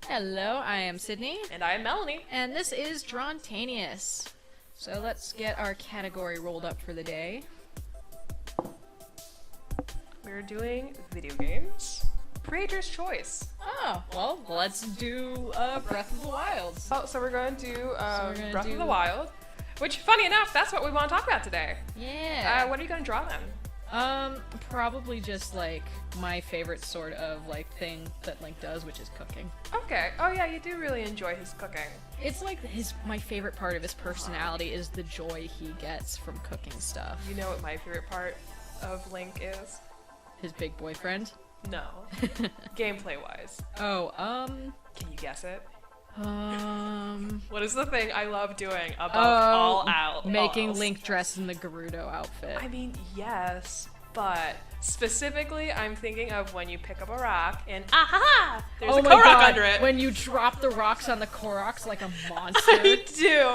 Hello, I am Sydney, And I am Melanie. and this is Drawntaneous. So let's get our category rolled up for the day. We're doing video games. Creator's choice. Oh, well, let's do Breath of the Wild. Oh, so we're going to do we're gonna Breath do- of the Wild, which, funny enough, that's what we want to talk about today. Yeah. What are you going to draw then? Probably just like my favorite sort of like thing that Link does, which is cooking. Okay. Oh yeah, you do really enjoy his cooking. It's like my favorite part of his personality is the joy he gets from cooking stuff. You know what my favorite part of Link is? His big boyfriend. No. Gameplay-wise. Oh, Can you guess it? um, What is the thing I love doing above all else? making Link dress in the Gerudo outfit. I mean, yes, but specifically, I'm thinking of when you pick up a rock and there's a my Korok God, under it. when you drop the rocks on the Koroks like a monster. I do.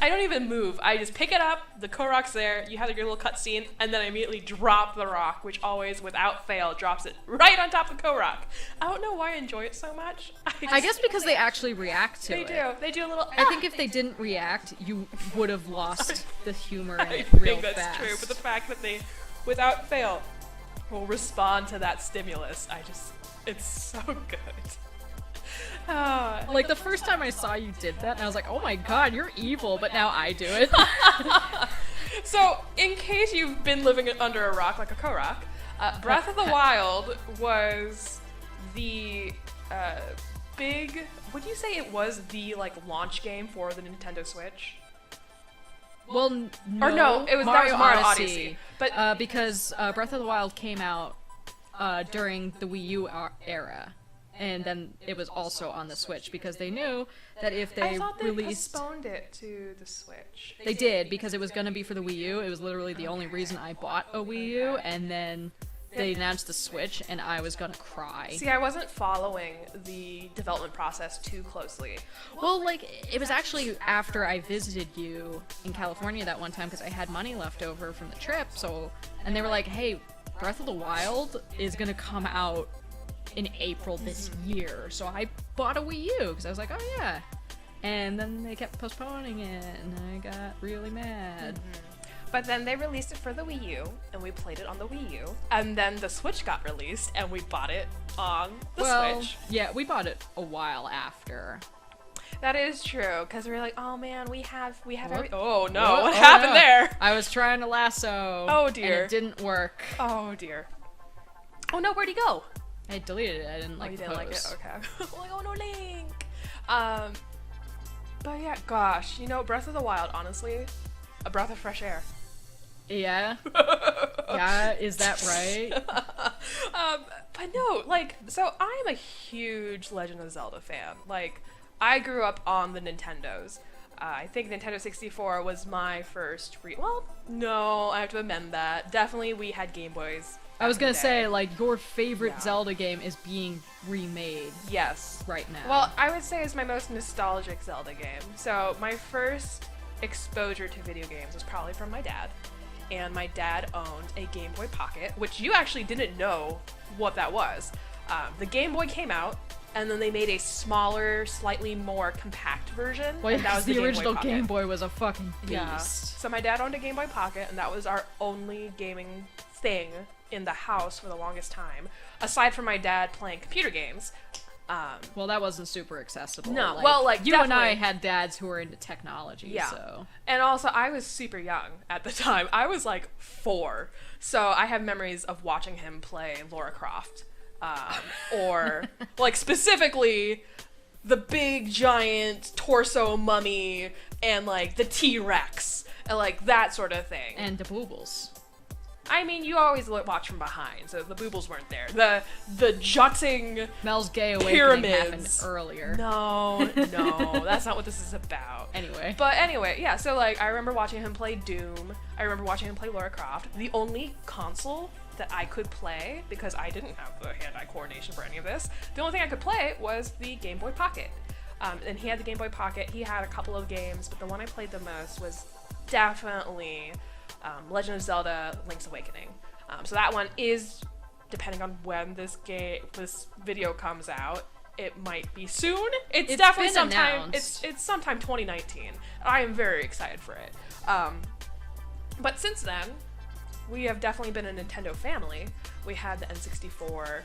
I don't even move. I just pick it up, the Korok's there, you have your little cutscene, and then I immediately drop the rock, which always, without fail, drops it right on top of the Korok. I don't know why I enjoy it so much. I guess because they actually react to they it. do. They do a little. I think if they didn't react, you would have lost the humor in I it real think that's fast. true, but the fact that they, without fail, will respond to that stimulus, it's so good. Like the first time I saw you did that, and I was like, oh my god, you're evil, but now I do it. So, in case you've been living under a rock like a Korok, Breath of the Wild was the big. Would you say it was the launch game for the Nintendo Switch? Well, Or no, it was that was Mario Odyssey. But because Breath of the Wild came out during the Wii U era, and then it was also on the Switch because they knew that if they I thought they released, postponed it to the Switch. they did because it was going to be for the Wii U. It was literally the only reason I bought a Wii U, and then they announced the Switch, and I was gonna cry. See, I wasn't following the development process too closely. Well, like, it was actually after I visited you in California that one time because I had money left over from the trip, and they were like, hey, Breath of the Wild is gonna come out in April this year, so I bought a Wii U because I was like, oh yeah. And then they kept postponing it, and I got really mad. But then they released it for the Wii U, and we played it on the Wii U. And then the Switch got released, and we bought it on the Switch. Yeah, we bought it a while after. That is true, because we were like, oh man, we have every. What? Oh no, What? what Oh, happened no. there? I was trying to lasso. Oh, dear. And it didn't work. Oh dear. Oh no, where'd he go? I deleted it. I didn't like you the didn't like it? post. Okay. Like, oh no, Link! But yeah, gosh, Breath of the Wild, honestly, a breath of fresh air. Yeah. Yeah, is that right? But no, so I am a huge Legend of Zelda fan. I grew up on the Nintendos. I think Nintendo 64 was my first well, no, I have to amend that. Definitely we had Game Boys. I was back in gonna the say, day. your favorite Yeah. Zelda game is being remade Yes. right now. Well, I would say it's my most nostalgic Zelda game. So my first exposure to video games was probably from my dad. And my dad owned a Game Boy Pocket, which you actually didn't know what that was. The Game Boy came out, and then they made a smaller, slightly more compact version. well, and that was the original Pocket. Game Boy was a fucking beast. Yeah. So my dad owned a Game Boy Pocket, and that was our only gaming thing in the house for the longest time, aside from my dad playing computer games. Well, that wasn't super accessible. No, you and I definitely. had dads who were into technology, Yeah. so. And also, I was super young at the time. I was 4. So I have memories of watching him play Lara Croft. Or, specifically, the big, giant torso mummy and, the T-Rex. And, that sort of thing. And the Boobles. I mean, you always watch from behind, so the boobles weren't there. The jutting Mel's gay awakening happened pyramids. earlier. No, that's not what this is about. Anyway. But anyway, yeah, so I remember watching him play Doom. I remember watching him play Lara Croft. The only console that I could play, because I didn't have the hand-eye coordination for any of this, the only thing I could play was the Game Boy Pocket. And he had the Game Boy Pocket. He had a couple of games, but the one I played the most was definitely Legend of Zelda: Link's Awakening. So that one is, depending on when this video comes out, it might be soon. It's definitely been sometime. announced. It's sometime 2019. I am very excited for it. But since then, we have definitely been a Nintendo family. We had the N64.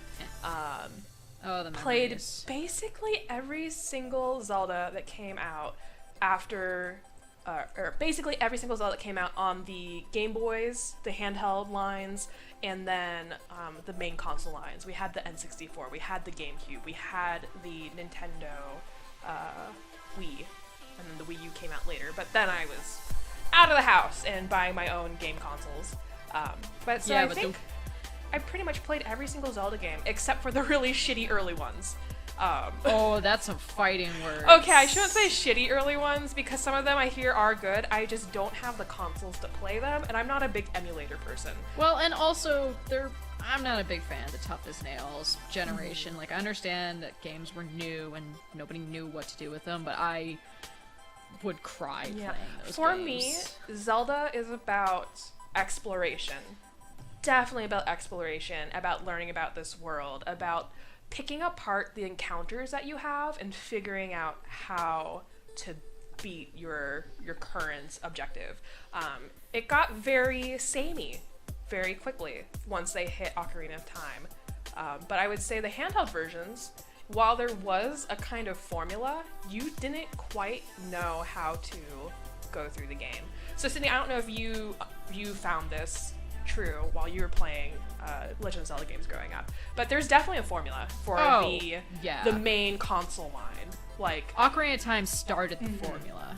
Oh, the Played memories. basically every single Zelda that came out after, or basically every single Zelda that came out on the Game Boys, the handheld lines, and then the main console lines. We had the N64, we had the GameCube, we had the Nintendo Wii, and then the Wii U came out later. But then I was out of the house and buying my own game consoles. But so I think I pretty much played every single Zelda game except for the really shitty early ones. Oh, that's some fighting words. Okay, I shouldn't say shitty early ones because some of them I hear are good. I just don't have the consoles to play them, and I'm not a big emulator person. Well, and also, I'm not a big fan of the Tough as Nails generation. Like, I understand that games were new and nobody knew what to do with them, but I would cry playing those For games. me, Zelda is about exploration. Definitely about exploration, about learning about this world, about picking apart the encounters that you have and figuring out how to beat your current objective. It got very samey very quickly once they hit Ocarina of Time. But I would say the handheld versions, while there was a kind of formula, you didn't quite know how to go through the game. So Sydney, I don't know if you found this true while you were playing Legend of Zelda games growing up, but there's definitely a formula for the main console line. Like Ocarina of Time started the formula.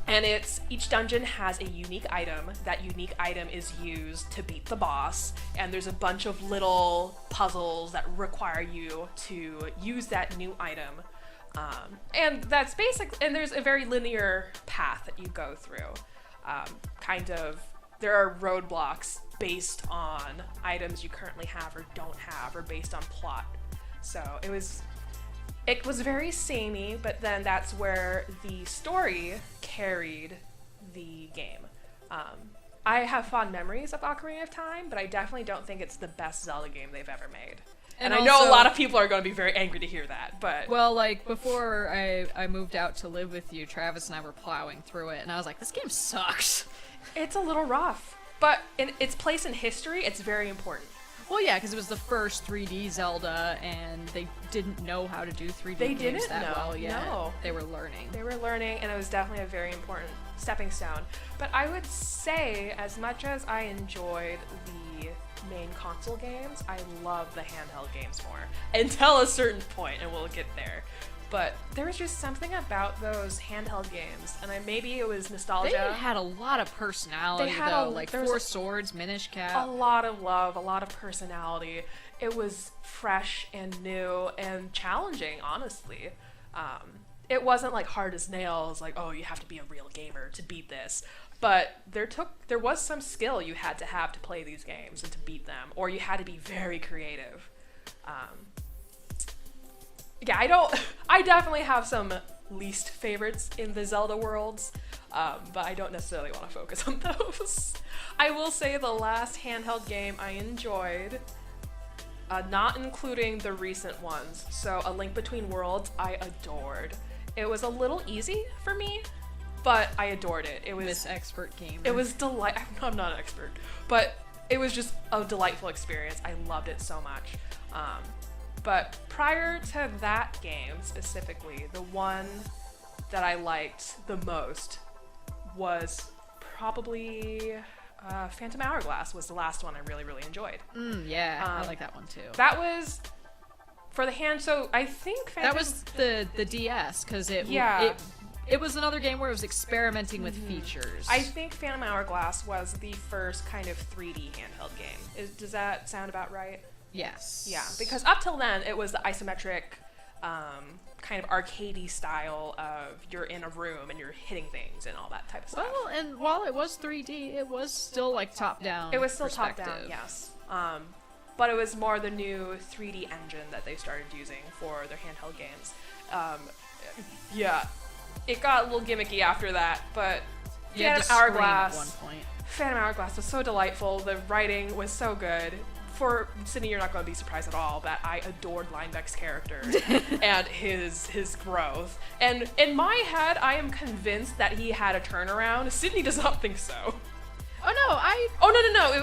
And each dungeon has a unique item. That unique item is used to beat the boss, and there's a bunch of little puzzles that require you to use that new item. And that's basic, and there's a very linear path that you go through. There are roadblocks based on items you currently have or don't have, or based on plot. So it was very samey, but then that's where the story carried the game. I have fond memories of Ocarina of Time, but I definitely don't think it's the best Zelda game they've ever made. And I know a lot of people are going to be very angry to hear that, but... Well, like, before I moved out to live with you, Travis and I were plowing through it, and I was like, this game sucks. It's a little rough, but in its place in history, it's very important. Well, yeah, because it was the first 3D Zelda, and they didn't know how to do 3D They games didn't that know, well yet. no. They were learning. They were learning, and it was definitely a very important stepping stone. But I would say, as much as I enjoyed the main console games, I love the handheld games more. Until a certain point, and we'll get there. But there was just something about those handheld games, and maybe it was nostalgia. They had a lot of personality, like Four Swords, Minish Cap. A lot of love, a lot of personality. It was fresh and new and challenging, honestly. It wasn't like hard as nails, like, oh, you have to be a real gamer to beat this. But there was some skill you had to play these games and to beat them, or you had to be very creative. Yeah, I definitely have some least favorites in the Zelda worlds, but I don't necessarily want to focus on those. I will say the last handheld game I enjoyed, not including the recent ones, so A Link Between Worlds, I adored. It was a little easy for me, but I adored it. It was Miss Expert Gamer. It was I'm not an expert, but it was just a delightful experience. I loved it so much. But prior to that game specifically, the one that I liked the most was probably Phantom Hourglass was the last one I really, really enjoyed. Yeah, I like that one too. That was for the hand, so I think that was the DS, because it was another game where it was experimenting with features. I think Phantom Hourglass was the first kind of 3D handheld game. Does that sound about right? Yes. Yeah, because up till then, it was the isometric, kind of arcadey style of you're in a room and you're hitting things and all that type of stuff. Well, and while it was 3D, it was still like top-down. It was still top-down, yes. But it was more the new 3D engine that they started using for their handheld games. Yeah, it got a little gimmicky after that, but Phantom Hourglass. At one point. Phantom Hourglass was so delightful. The writing was so good. for Sydney, you're not going to be surprised at all that I adored Linebeck's character and his growth. And in my head, I am convinced that he had a turnaround. Sydney does not think so. Oh no, Oh no!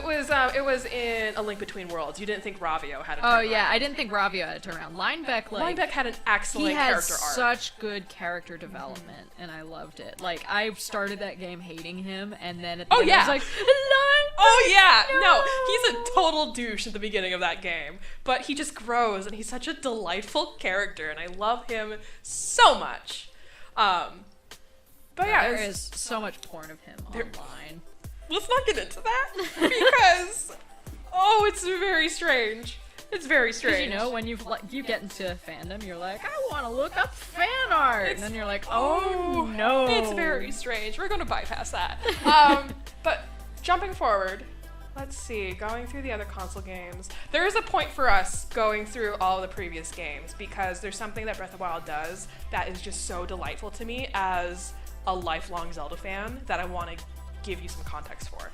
It was in A Link Between Worlds. You didn't think Ravio had a turnaround. Oh yeah, I didn't think Ravio had a turnaround. Linebeck had an excellent he had character arc. such good character development, and I loved it. Like I started that game hating him, and then at the end I was like, Linebeck, oh yeah, no, he's a total douche at the beginning of that game, but he just grows, and he's such a delightful character, and I love him so much. But yeah, there is so much porn of him online. Let's not get into that because it's very strange. It's very strange. You know, when you get into fandom, you're like, I want to look up fan art, and then you're like, oh no, it's very strange. We're gonna bypass that. But jumping forward, let's see. Going through the other console games, there is a point for us going through all the previous games because there's something that Breath of the Wild does that is just so delightful to me as a lifelong Zelda fan that I want to give you some context for.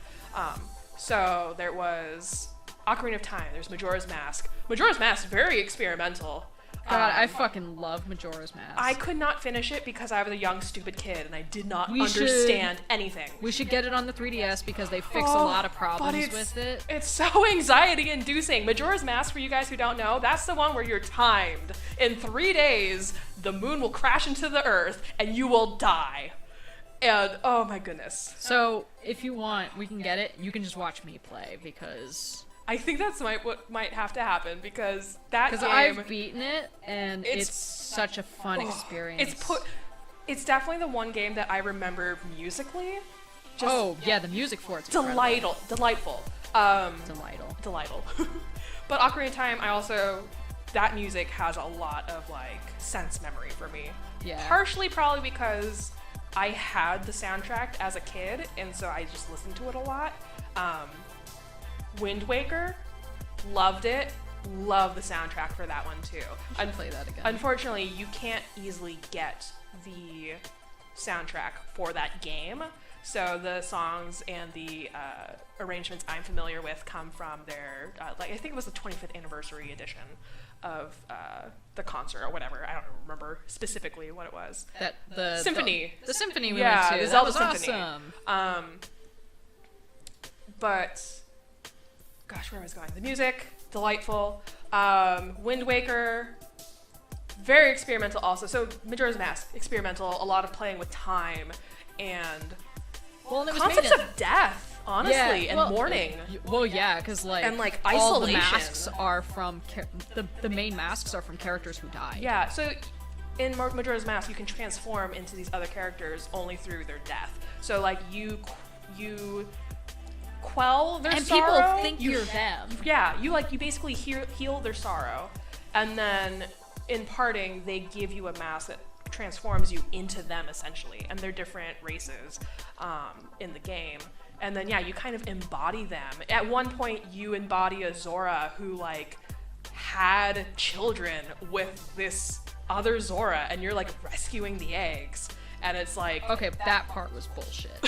So there was Ocarina of Time, there's Majora's Mask. Majora's Mask, very experimental. God, I fucking love Majora's Mask. I could not finish it because I was a young, stupid kid and I did not understand anything. We should get it on the 3DS because they fix a lot of problems with it. It's so anxiety-inducing. Majora's Mask, for you guys who don't know, that's the one where you're timed. In 3 days, the moon will crash into the earth and you will die. And oh my goodness. So if you want, we can get it. You can just watch me play because I think that's what might have to happen because that game. Because I've beaten it and it's such a fun experience. It's definitely the one game that I remember musically. Just the music for it's delightful. Delightful. But Ocarina of Time, that music has a lot of like sense memory for me. Yeah. Partially probably because I had the soundtrack as a kid, and so I just listened to it a lot. Wind Waker, loved it. Love the soundtrack for that one too. I'd play that again. Unfortunately, you can't easily get the soundtrack for that game. So the songs and the arrangements I'm familiar with come from their, I think it was the 25th anniversary edition of the concert or whatever. I don't remember specifically what it was. The symphony. The symphony we went to. The Zelda that was Symphony. Awesome. But gosh, where I was going? The music, delightful. Wind Waker, very experimental also. So Majora's Mask, experimental, a lot of playing with time and concepts of death, honestly, and mourning. Because and like all the isolation. masks are from the main masks are from characters who died. Yeah, so in Majora's Mask, you can transform into these other characters only through their death. So like you quell their sorrow. And people think you're them. Yeah, you basically heal their sorrow, and then in parting, they give you a mask that transforms you into them essentially, and they're different races in the game. And then you kind of embody them. At one point, you embody a Zora who like had children with this other Zora, and you're like rescuing the eggs. And it's like, okay, that part was bullshit.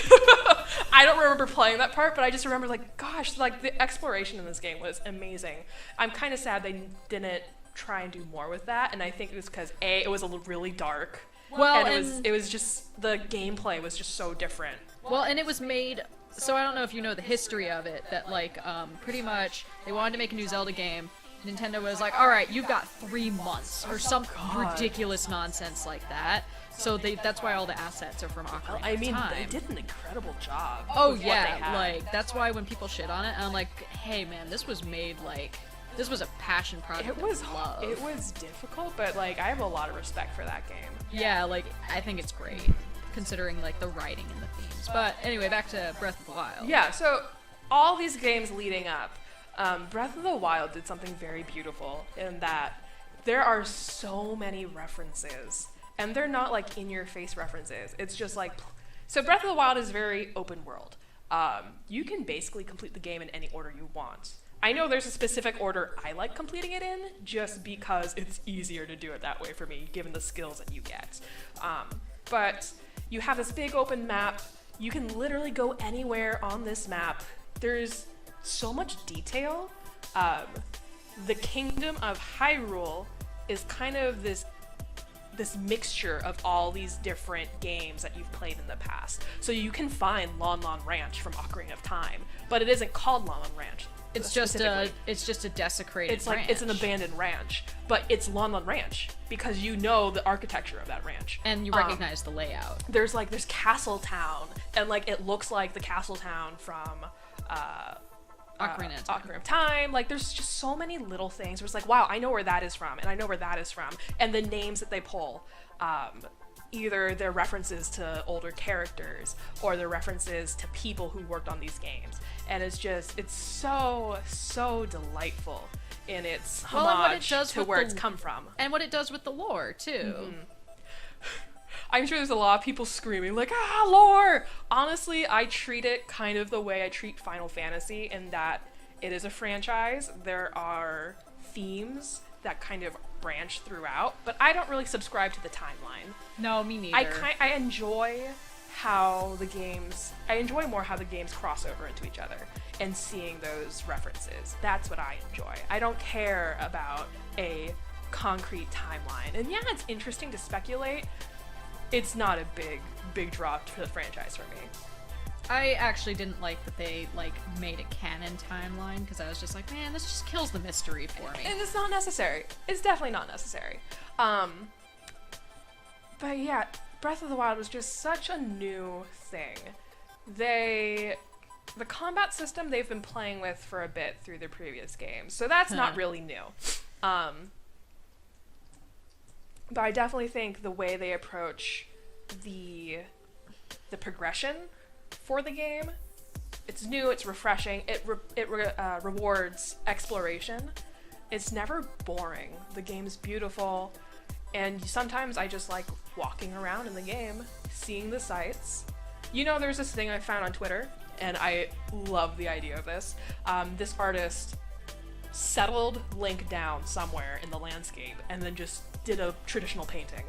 I don't remember playing that part, but I just remember like, gosh, like the exploration in this game was amazing. I'm kind of sad they didn't try and do more with that, and I think it was because it was really dark. Well, and it was just the gameplay was just so different. Well, and it was made. So I don't know if you know the history of it. That like pretty much they wanted to make a new Zelda game. Nintendo was like, all right, you've got 3 months or some ridiculous nonsense like that. So that's why all the assets are from Ocarina of Time. They did an incredible job. Oh with yeah, what they had. like that's why when people shit on it, I'm like, hey man, this was made like. This was a passion project. It was difficult, but like I have a lot of respect for that game. Yeah, like I think it's great considering like the writing and the themes. But anyway, back to Breath of the Wild. Yeah, so all these games leading up, Breath of the Wild did something very beautiful in that there are so many references, and they're not like in-your-face references. It's just like, so Breath of the Wild is very open world. You can basically complete the game in any order you want. I know there's a specific order I like completing it in, just because it's easier to do it that way for me, given the skills that you get. But you have this big open map. You can literally go anywhere on this map. There's so much detail The Kingdom of Hyrule is kind of this mixture of all these different games that you've played in the past. So you can find Lon Lon Ranch from Ocarina of Time, but it isn't called Lon Lon Ranch. It's just a desecrated ranch. It's an abandoned ranch, but it's Lon Lon Ranch because you know the architecture of that ranch. And you recognize the layout. There's Castle Town, and like it looks like the Castle Town from Ocarina of Time. Like there's just so many little things where it's like, wow, I know where that is from, and I know where that is from. And the names that they pull, either they're references to older characters or they're references to people who worked on these games. And it's so delightful in its homage to where it's come from. And what it does with the lore, too. Mm-hmm. I'm sure there's a lot of people screaming, like, lore! Honestly, I treat it kind of the way I treat Final Fantasy, in that it is a franchise. There are themes that kind of branch throughout, but I don't really subscribe to the timeline. No, me neither. I enjoy more how the games cross over into each other and seeing those references. That's what I enjoy. I don't care about a concrete timeline. And yeah, it's interesting to speculate. It's not a big draw to the franchise for me. I actually didn't like that they made a canon timeline, because I was just like, man, this just kills the mystery for me. And it's not necessary. It's definitely not necessary. But yeah, Breath of the Wild was just such a new thing. The combat system they've been playing with for a bit through their previous games, so that's not really new. But I definitely think the way they approach the progression for the game, it's new, it's refreshing, it rewards exploration. It's never boring. The game's beautiful, and sometimes I just like walking around in the game, seeing the sights. You know, there's this thing I found on Twitter, and I love the idea of this. This artist settled Link down somewhere in the landscape and then just did a traditional painting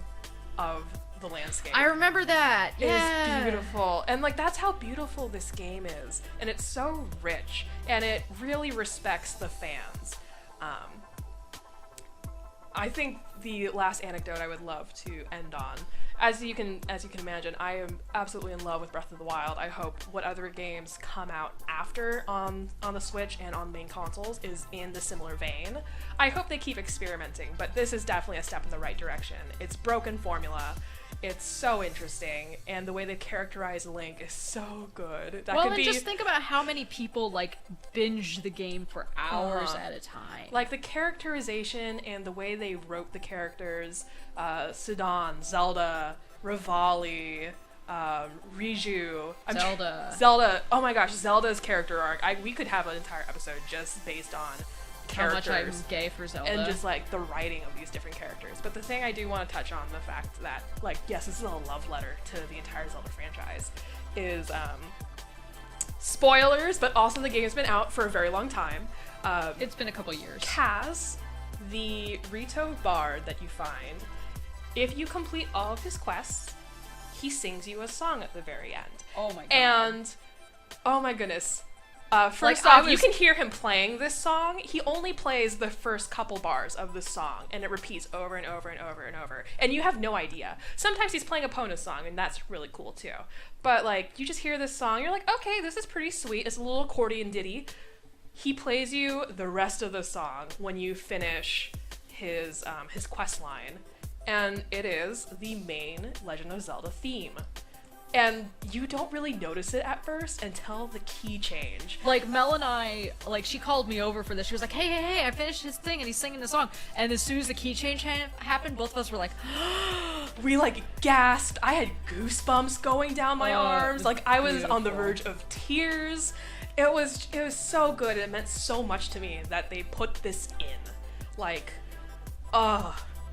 of the landscape. I remember that. Yeah. It's beautiful. And that's how beautiful this game is. And it's so rich, and it really respects the fans. I think the last anecdote I would love to end on, as you can imagine, I am absolutely in love with Breath of the Wild. I hope what other games come out after on the Switch and on main consoles is in the similar vein. I hope they keep experimenting, but this is definitely a step in the right direction. It's broken formula. It's so interesting, and the way they characterize Link is so good. Just think about how many people binge the game for hours at a time. The characterization and the way they wrote the characters, Sidon, Zelda, Rivali, Riju, Zelda. Oh my gosh, Zelda's character arc. We could have an entire episode just based on characters. How much I'm gay for Zelda. And just the writing of these different characters. But the thing I do want to touch on, the fact that yes, this is a love letter to the entire Zelda franchise, is spoilers, but also the game's been out for a very long time. It's been a couple years. Kaz, the Rito bard that you find, if you complete all of his quests, he sings you a song at the very end. Oh my god. And oh my goodness. First off, you can hear him playing this song. He only plays the first couple bars of the song, and it repeats over and over and over and over. And you have no idea. Sometimes he's playing a Epona song, and that's really cool too. But you just hear this song, you're like, okay, this is pretty sweet. It's a little accordion ditty. He plays you the rest of the song when you finish his quest line, and it is the main Legend of Zelda theme. And you don't really notice it at first until the key change. Mel and I, she called me over for this. She was like, hey, I finished his thing and he's singing the song. And as soon as the key change happened, both of us were like, we gasped. I had goosebumps going down my arms. I was beautiful. On the verge of tears. It was so good. It meant so much to me that they put this in.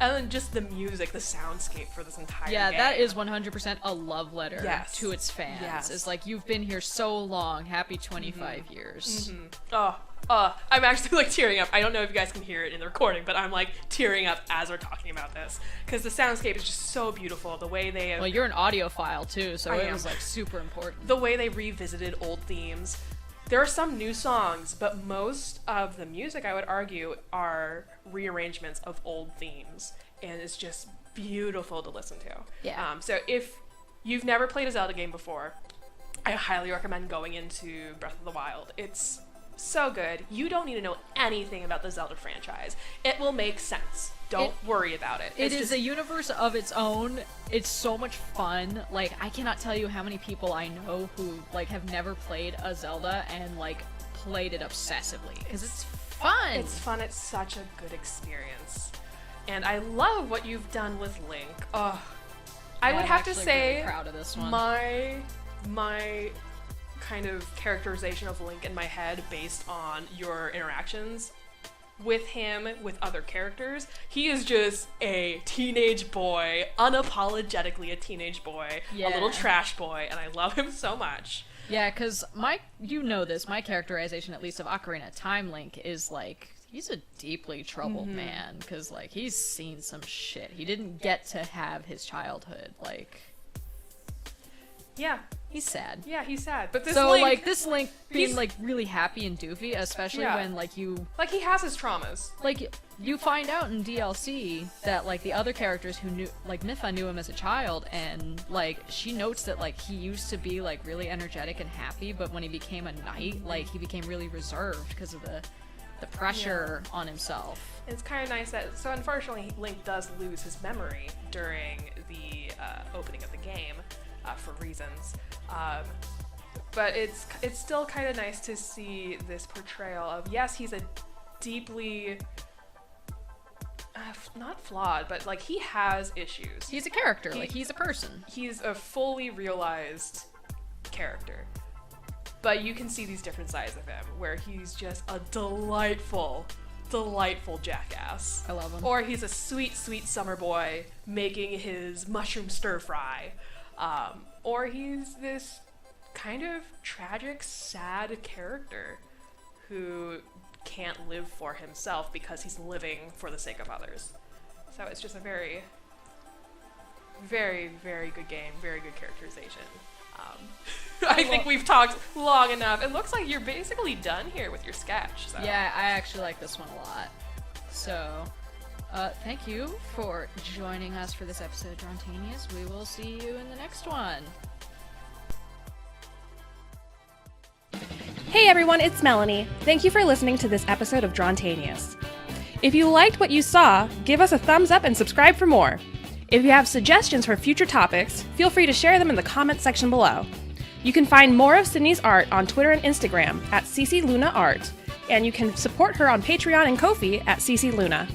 And then just the music, the soundscape for this entire game. Yeah, that is 100% a love letter to its fans. Yes. It's you've been here so long. Happy 25 years. Mm-hmm. I'm actually tearing up. I don't know if you guys can hear it in the recording, but I'm tearing up as we're talking about this. Because the soundscape is just so beautiful. The way they... Well, you're an audiophile too, so it was super important. The way they revisited old themes. There are some new songs, but most of the music, I would argue, are rearrangements of old themes, and it's just beautiful to listen to. Yeah. So if you've never played a Zelda game before, I highly recommend going into Breath of the Wild. It's so good. You don't need to know anything about the Zelda franchise. It will make sense. Don't worry about it. It is a universe of its own. It's so much fun. Like, I cannot tell you how many people I know who, like, have never played a Zelda and, like, played it obsessively. Because it's fun. It's fun. It's such a good experience. And I love what you've done with Link. Oh, I would have to say, really proud of this one. my kind of characterization of Link in my head based on your interactions with him, with other characters, he is just a teenage boy, unapologetically a teenage boy, a little trash boy, and I love him so much. Yeah, because my characterization, at least of Ocarina of Time Link, is like, he's a deeply troubled man, because, like, he's seen some shit. He didn't get to have his childhood, like... Yeah. He's sad. Yeah, he's sad. But this so, Link... like, this Link being, like, really happy and doofy, especially when, like, you... Like, he has his traumas. Like, you find out in DLC that, like, the other characters who knew... Like, Mipha knew him as a child, and, like, she notes that, like, he used to be, like, really energetic and happy, but when he became a knight, like, he became really reserved because of the pressure on himself. It's kind of nice that... So, unfortunately, Link does lose his memory during the opening of the game, for reasons. But it's still kind of nice to see this portrayal of, yes, he's a deeply... not flawed, but, like, he has issues. He's a character, like, he's a person. He's a fully realized character. But you can see these different sides of him, where he's just a delightful jackass. I love him. Or he's a sweet, sweet summer boy making his mushroom stir fry. Or he's this kind of tragic, sad character who can't live for himself because he's living for the sake of others. So it's just a very, very, very good game, very good characterization. I think we've talked long enough. It looks like you're basically done here with your sketch. So. Yeah, I actually like this one a lot. So, thank you for joining us for this episode of Drawntaneous. We will see you in the next one. Hey everyone, it's Melanie. Thank you for listening to this episode of Drawntaneous. If you liked what you saw, give us a thumbs up and subscribe for more. If you have suggestions for future topics, feel free to share them in the comments section below. You can find more of Sydney's art on Twitter and Instagram at CCLunaArt, and you can support her on Patreon and Ko-fi at CCLuna.